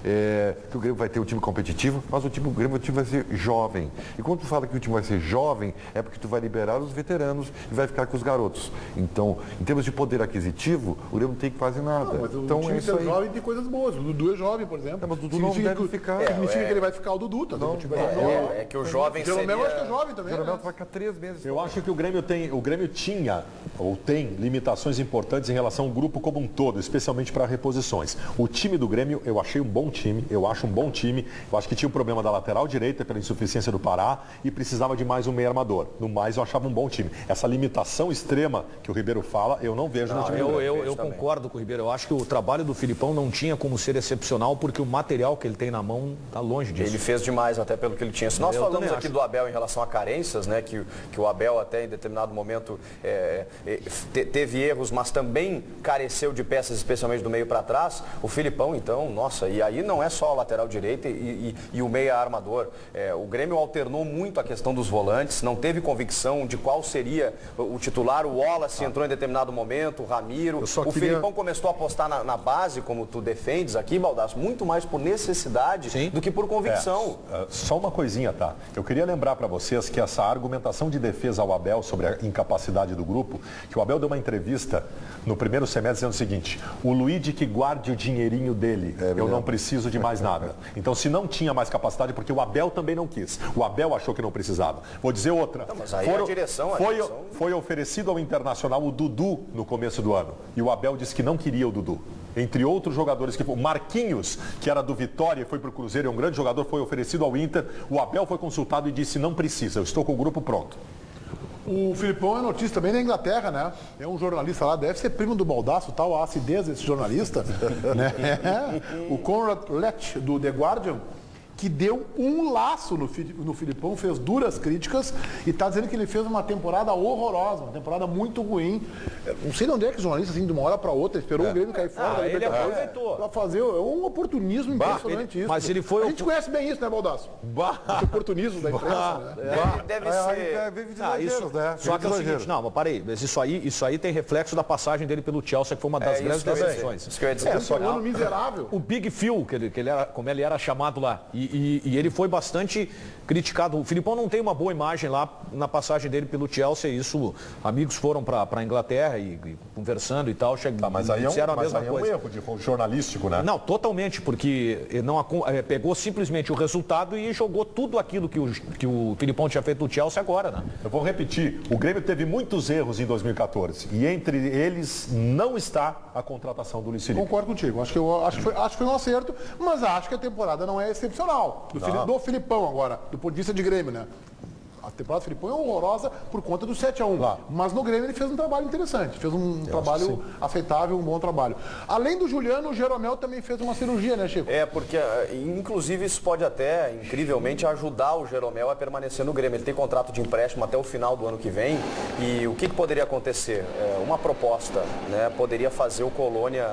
que o Grêmio vai ter um time competitivo, mas o Grêmio vai ser jovem. E quando tu fala que o time vai ser jovem, é porque tu vai liberar os veteranos e vai ficar com os garotos. Então, em termos de poder aquisitivo, o Grêmio não tem quase nada. Mas então, o time ser jovem tem coisas boas. O Dudu é jovem, por exemplo. Mas o Dudu não deve ficar. Significa que ele vai ficar o Dudu, tá? É que o jovem seria... O Jeromel acho que é jovem também. O Jeromel vai ficar 3 meses. Eu acho que o Grêmio tinha ou tem limitações importantes em relação ao grupo como um todo, especialmente para reposições. O time do Grêmio, eu achei um bom time, eu acho um bom time. Eu acho que tinha o problema da lateral direita pela insuficiência do Pará e precisava de mais um meio armador. No mais, eu achava um bom time. Essa limitação extrema que o Ribeiro fala, eu não vejo no time do Grêmio. Eu concordo com o Ribeiro. Eu acho que o trabalho do Filipão não tinha como ser excepcional, porque o material que ele tem na mão está longe disso. Ele fez demais até pelo que ele tinha. Se nós falamos aqui do Abel em relação a carências, né, que o Abel até em determinado momento teve erros, mas também careceu de peças, especialmente do meio para trás, o Filipão, então, nossa, e aí não é só a lateral direita e o meia armador. O Grêmio alternou muito a questão dos volantes, não teve convicção de qual seria o titular. O Wallace entrou em determinado momento, o Ramiro. Filipão começou a apostar na base, como tu defendes aqui, Baldasso, muito mais por necessidade do que por convicção. Só uma coisinha, tá? Eu queria lembrar para vocês que essa argumentação de defesa ao Abel sobre a incapacidade do grupo, que o Abel deu uma entrevista no primeiro semestre dizendo o seguinte: o Luigi que guarde o dinheirinho dele, eu não preciso de mais nada. Então, se não tinha mais capacidade, porque o Abel também não quis. O Abel achou que não precisava. Vou dizer outra. Não, mas aí foi oferecido ao Internacional o Dudu no começo do ano. E o Abel disse que não queria o Dudu. Entre outros jogadores que foram. Marquinhos, que era do Vitória e foi para o Cruzeiro, é um grande jogador, foi oferecido ao Inter. O Abel foi consultado e disse: não precisa, eu estou com o grupo pronto. O Filipão é notícia também da Inglaterra, né? É um jornalista lá, deve ser primo do Baldasso, tal, a acidez desse jornalista. Né? O Conrad Lett, do The Guardian, que deu um laço no Filipão, fez duras críticas e está dizendo que ele fez uma temporada horrorosa, uma temporada muito ruim. Não sei de onde é que o jornalista, assim, de uma hora para outra, esperou o Grêmio cair fora. Ele aproveitou. Para fazer um oportunismo impressionante isso. Mas ele foi... A gente conhece bem isso, né, Baldasso? Esse oportunismo da imprensa, né? Deve ser... Só que é o seguinte, não, mas parei, mas isso aí tem reflexo da passagem dele pelo Chelsea, que foi uma das grandes decepções. Isso que eu ia dizer. Foi um ano miserável. O Big Phil, que ele era, como ele era chamado lá, e ele foi bastante criticado. O Filipão não tem uma boa imagem lá na passagem dele pelo Chelsea. Isso, amigos foram para a Inglaterra e conversando e tal. Mas aí disseram a mesma coisa. É um erro jornalístico, né? Não, totalmente, porque não pegou simplesmente o resultado e jogou tudo aquilo que o Filipão tinha feito no Chelsea agora, né? Eu vou repetir. O Grêmio teve muitos erros em 2014 e entre eles não está a contratação do Luiz Felipe. Concordo contigo. Acho que foi um acerto, mas acho que a temporada não é excepcional. Do Filipão agora, do ponto de vista de Grêmio, né? A temporada do Filipão é horrorosa por conta do 7-1. Claro. Mas no Grêmio ele fez um trabalho interessante. Fez um trabalho aceitável, um bom trabalho. Além do Juliano, o Jeromel também fez uma cirurgia, né, Chico? Porque, inclusive, isso pode até, incrivelmente, ajudar o Jeromel a permanecer no Grêmio. Ele tem contrato de empréstimo até o final do ano que vem. E o que poderia acontecer? Uma proposta, né? Poderia fazer o Colônia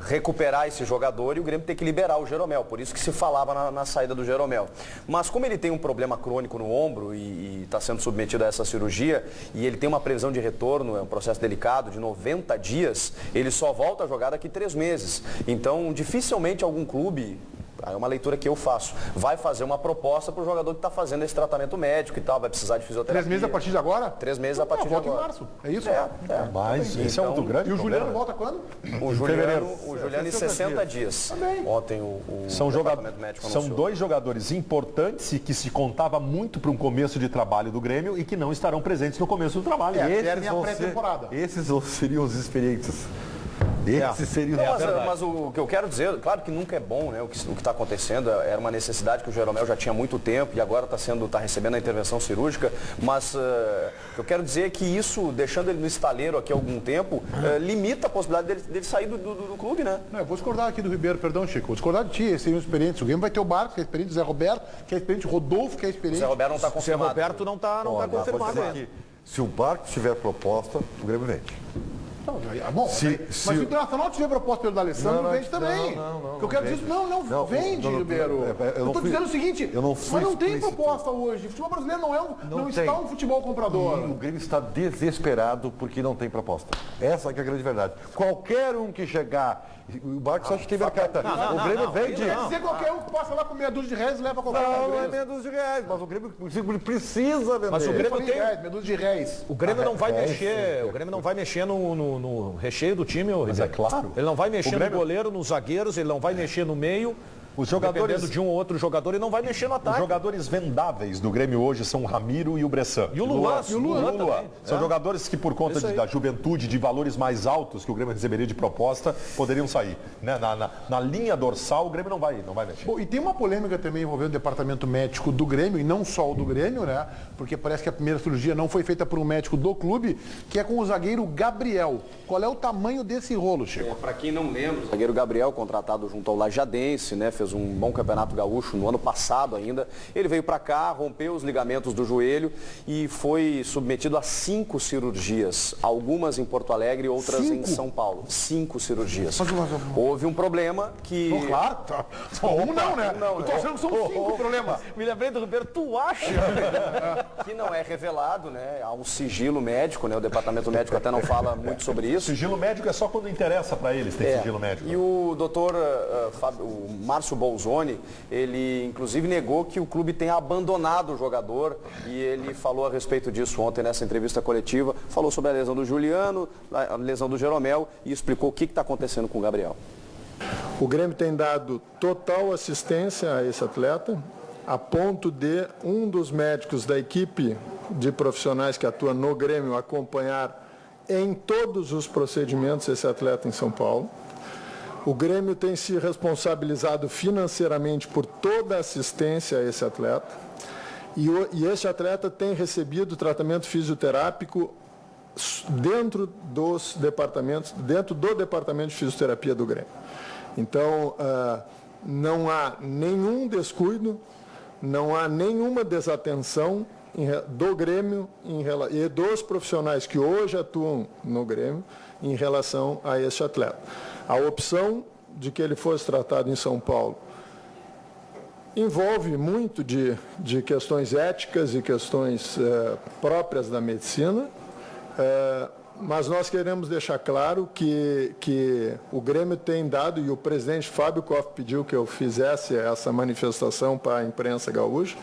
recuperar esse jogador e o Grêmio ter que liberar o Jeromel. Por isso que se falava na saída do Jeromel. Mas como ele tem um problema crônico no ombro e está sendo submetido a essa cirurgia e ele tem uma previsão de retorno, é um processo delicado, de 90 dias, ele só volta a jogar daqui 3 meses. Então, dificilmente algum clube... É uma leitura que eu faço. Vai fazer uma proposta para o jogador que está fazendo esse tratamento médico e tal, vai precisar de fisioterapia. 3 meses a partir de agora? 3 meses a partir de agora. Volta em março, é isso? Mas esse é muito grande. E o Juliano volta quando? O Juliano em 60 dias. Ontem o departamento médico anunciou. São 2 jogadores importantes e que se contava muito para um começo de trabalho do Grêmio e que não estarão presentes no começo do trabalho. Esses seriam os experientes. Mas o que eu quero dizer, claro que nunca é bom, né? O que está acontecendo era uma necessidade que o Jeromel já tinha há muito tempo e agora está recebendo a intervenção cirúrgica, mas o que eu quero dizer é que isso, deixando ele no estaleiro aqui há algum tempo, limita a possibilidade dele sair do clube, né? Não, eu vou discordar aqui do Ribeiro, perdão, Chico, vou discordar de ti, esses seriam experientes. O Grêmio vai ter o Barco, que é experiente, o Zé Roberto, que é experiente, o Rodolfo, que é experiente. O Zé Roberto não está confirmado. O Zé Roberto não está confirmado. Se o Barco tiver proposta, o Grêmio vende. Bom, mas se o Internacional tiver proposta pelo D'Alessandro, vende também. O que eu quero dizer, vende, Ribeiro. Eu estou dizendo o seguinte, mas não tem proposta hoje. O futebol brasileiro não está um futebol comprador. O Grêmio está desesperado porque não tem proposta. Essa que é a grande verdade. Qualquer um que chegar O Marcos acha que tem mercado. O Grêmio vende. Quer dizer, qualquer um que passa lá com meia dúzia de reais e leva qualquer um. Não é meia dúzia de reais, mas o Grêmio precisa vender. Mas o Grêmio tem... meia dúzia de reais. O Grêmio não vai mexer, o Grêmio não vai mexer no recheio do time, Mas é claro. Ele não vai mexer no goleiro, nos zagueiros, ele não vai mexer no meio. Os jogadores, dependendo de um ou outro jogador, ele não vai mexer no ataque. Os jogadores vendáveis do Grêmio hoje são o Ramiro e o Bressan. E o Luan. E o Luan também. São jogadores que, por conta da juventude, de valores mais altos que o Grêmio receberia de proposta, poderiam sair. Né? Na linha dorsal, o Grêmio não vai mexer. Bom, e tem uma polêmica também envolvendo o departamento médico do Grêmio, e não só o do Grêmio, né? Porque parece que a primeira cirurgia não foi feita por um médico do clube, que é com o zagueiro Gabriel. Qual é o tamanho desse rolo, Chico? Para quem não lembra, o zagueiro Gabriel, contratado junto ao Lajadense, né? Fez um bom campeonato gaúcho no ano passado ainda. Ele veio para cá, rompeu os ligamentos do joelho e foi submetido a 5 cirurgias. Algumas em Porto Alegre, outras em São Paulo. 5 cirurgias. Houve um problema que... Bom, claro, tá. Só um não, né? Eu tô achando que são 5 problemas. Me lembrei do Ribeiro, tu acha? Que não é revelado, né? Há um sigilo médico, né? O departamento médico até não fala muito sobre isso. Sigilo médico é só quando interessa para eles ter sigilo médico. E o doutor o Márcio Bolzoni, ele inclusive negou que o clube tenha abandonado o jogador e ele falou a respeito disso ontem nessa entrevista coletiva, falou sobre a lesão do Juliano, a lesão do Jeromel e explicou o que está acontecendo com o Gabriel. O Grêmio tem dado total assistência a esse atleta, a ponto de um dos médicos da equipe de profissionais que atua no Grêmio acompanhar em todos os procedimentos esse atleta em São Paulo. O Grêmio tem se responsabilizado financeiramente por toda a assistência a esse atleta. E esse atleta tem recebido tratamento fisioterápico dentro dos departamentos, dentro do departamento de fisioterapia do Grêmio. Então, não há nenhum descuido, não há nenhuma desatenção do Grêmio e dos profissionais que hoje atuam no Grêmio em relação a esse atleta. A opção de que ele fosse tratado em São Paulo envolve muito de questões éticas e questões próprias da medicina, mas nós queremos deixar claro que o Grêmio tem dado, e o presidente Fábio Koff pediu que eu fizesse essa manifestação para a imprensa gaúcha,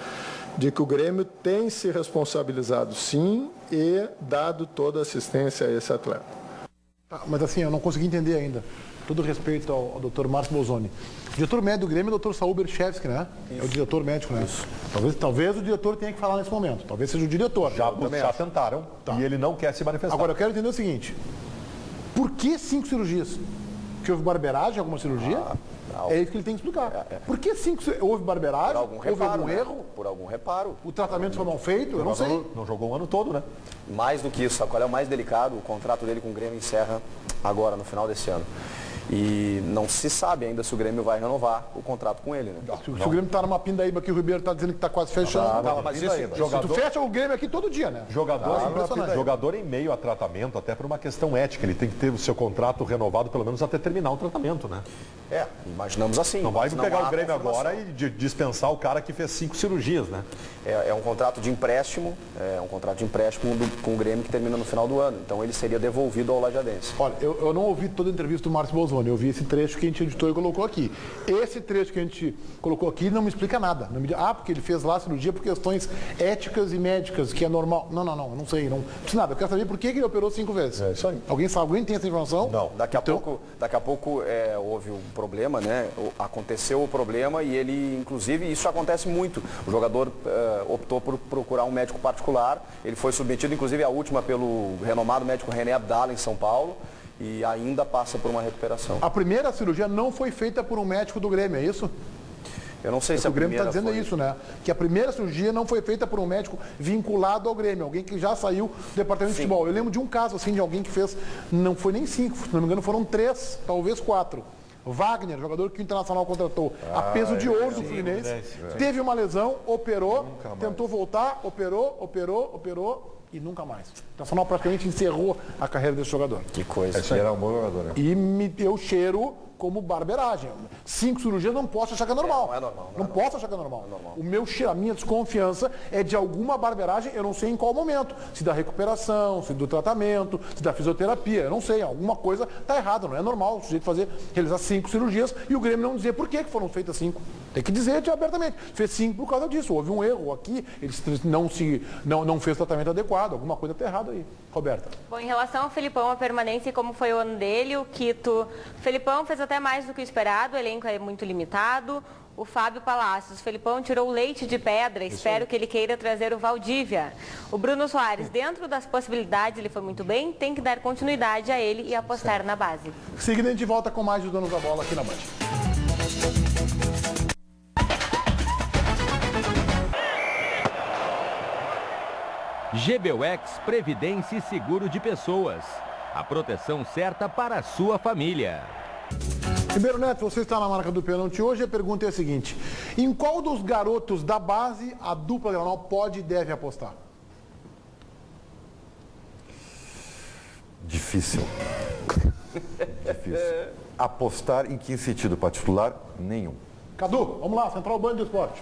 de que o Grêmio tem se responsabilizado sim e dado toda a assistência a esse atleta. Mas assim, eu não consegui entender ainda. Todo respeito ao Dr. Márcio Bolzoni. O diretor médico do Grêmio é o Dr. Saul Berchevski, né? Isso. É o diretor médico, né? Isso. Talvez o diretor tenha que falar nesse momento. Talvez seja o diretor. Já tentaram e ele não quer se manifestar. Agora, eu quero entender o seguinte. Por que 5 cirurgias? Que houve barbeiragem, alguma cirurgia? É isso que ele tem que explicar. Por que 5? Houve barbeiragem? Houve algum erro? Por algum reparo. O tratamento foi mal feito? Eu não sei. Não jogou o ano todo, né? Mais do que isso, qual é o mais delicado? O contrato dele com o Grêmio encerra agora, no final desse ano. E não se sabe ainda se o Grêmio vai renovar o contrato com ele, né? Se o Grêmio está numa pindaíba que o Ribeiro está dizendo que está quase fechando. Mas esse jogador... Tu fecha o Grêmio aqui todo dia, né? Jogador em meio a tratamento, até por uma questão ética. Ele tem que ter o seu contrato renovado pelo menos até terminar o tratamento, né? Imaginamos assim. Não vai pegar o Grêmio agora e dispensar o cara que fez 5 cirurgias, né? É um contrato de empréstimo, com o Grêmio que termina no final do ano. Então ele seria devolvido ao Lajadense. Olha, eu não ouvi toda a entrevista do Márcio Bolzoni. Eu vi esse trecho que a gente editou e colocou aqui. Esse trecho que a gente colocou aqui não me explica nada. Não me diz, porque ele fez lá a cirurgia por questões éticas e médicas, que é normal. Não, eu não sei. Não precisa nada. Eu quero saber por que ele operou 5 vezes. É isso aí. Alguém sabe? Alguém tem essa informação? Não. Daqui a pouco houve um problema, né? Aconteceu o problema e ele, inclusive, isso acontece muito. O jogador optou por procurar um médico particular. Ele foi submetido, inclusive, a última pelo renomado médico René Abdala, em São Paulo. E ainda passa por uma recuperação. A primeira cirurgia não foi feita por um médico do Grêmio, é isso? Eu não sei se a primeira. O Grêmio está dizendo isso, né? Que a primeira cirurgia não foi feita por um médico vinculado ao Grêmio, alguém que já saiu do departamento de futebol. Eu lembro de um caso assim de alguém que fez, não foi nem 5, se não me engano foram 3, talvez 4. Wagner, jogador que o Internacional contratou a peso de ouro do Fluminense, teve uma lesão, operou, tentou voltar, operou, e nunca mais. O Internacional praticamente encerrou a carreira desse jogador. Que coisa. Esse era um bom jogador, né? E eu cheiro como barbeiragem. 5 cirurgias não posso achar que é normal. Não é normal. Não posso achar que é normal. O meu cheiro, a minha desconfiança é de alguma barbeiragem, eu não sei em qual momento. Se da recuperação, se do tratamento, se da fisioterapia, eu não sei. Alguma coisa está errada, não é normal o sujeito realizar 5 cirurgias e o Grêmio não dizer por que foram feitas 5. Tem que dizer abertamente. Fez 5 por causa disso. Houve um erro aqui, ele não fez tratamento adequado, alguma coisa está errada aí. Roberta. Bom, em relação ao Felipão, a permanência e como foi o ano dele, o Quito. O Felipão fez até mais do que o esperado, o elenco é muito limitado. O Fábio Palacios, o Felipão tirou o leite de pedra, espero que ele queira trazer o Valdívia. O Bruno Soares, dentro das possibilidades, ele foi muito bem, tem que dar continuidade a ele e apostar na base. Seguida a gente volta com mais os donos da bola aqui na Band. GBUX Previdência e Seguro de Pessoas. A proteção certa para a sua família. Ribeiro Neto, você está na marca do pênalti hoje. A pergunta é a seguinte: em qual dos garotos da base a dupla Granal pode e deve apostar? Difícil. Difícil. Apostar em que sentido? Para titular? Nenhum. Cadu, vamos lá, Central Band do Esporte.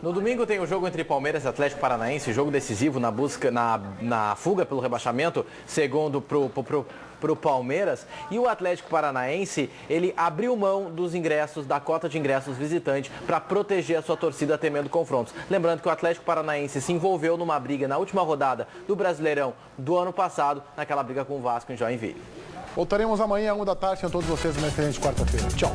No domingo tem o jogo entre Palmeiras e Atlético Paranaense, jogo decisivo na busca, na fuga pelo rebaixamento, segundo pro Palmeiras. E o Atlético Paranaense, ele abriu mão dos ingressos, da cota de ingressos visitante, para proteger a sua torcida temendo confrontos. Lembrando que o Atlético Paranaense se envolveu numa briga na última rodada do Brasileirão do ano passado, naquela briga com o Vasco em Joinville. Voltaremos amanhã, 1 da tarde. Tenham todos vocês uma excelente quarta-feira. Tchau.